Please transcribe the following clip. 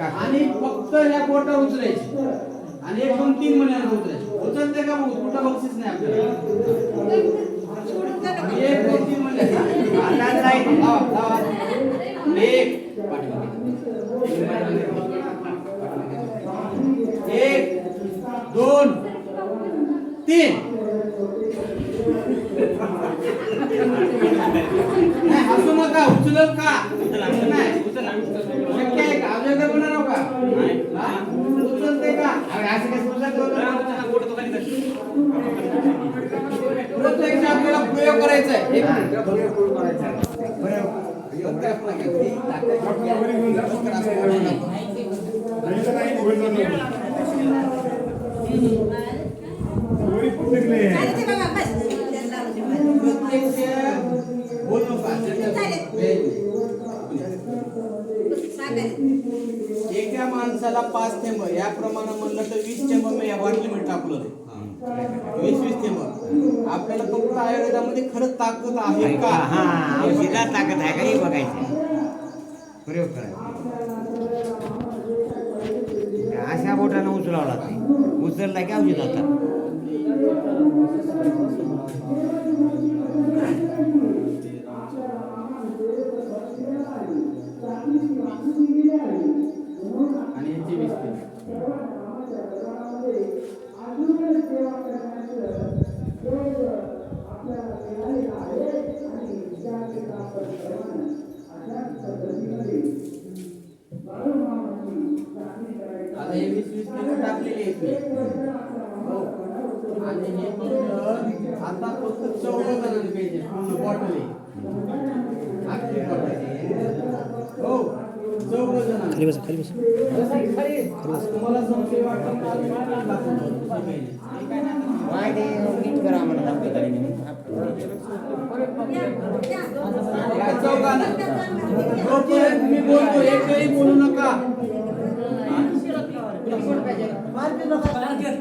आणि फक्त ह्या बोटा उचलायची आणि 1 2 3 महिन्याला उचलायची. उचलते का मग कुठं बक्षीस नाही आपल्याला. 1 2 3 महिने अंदाज राहील. लावा 1 2 3 नाही हसू नका. उचलत का नाही शक्य आहे का अजय होणार हो का उचलते का असं प्रत्यक्ष आपल्याला प्रयोग करायचा आहे. एका माणसाला 5 थेंब याप्रमाणे म्हणलं तर 20 थेंब मी या बाटलीमध्ये टाकलं. 20 थेंब आपल्याला फक्त आयुर्वेदामध्ये खरंच ताकद आहे का. औषधात ताकद आहे का हे बघायचं. प्रयोग करायचा. अशा बोटानं उचलावं लागते. उचलला की औषध आता आणि याची 20 आता हे 20 टाकलेली आहेत हो. आणि हे आता फक्त 14 जणांनी पाहिजे पूर्ण बॉटल हो 14 जणांनी खाली बसा तुम्हाला संशय वाटतो मी बोलतो एकही बोलू नका.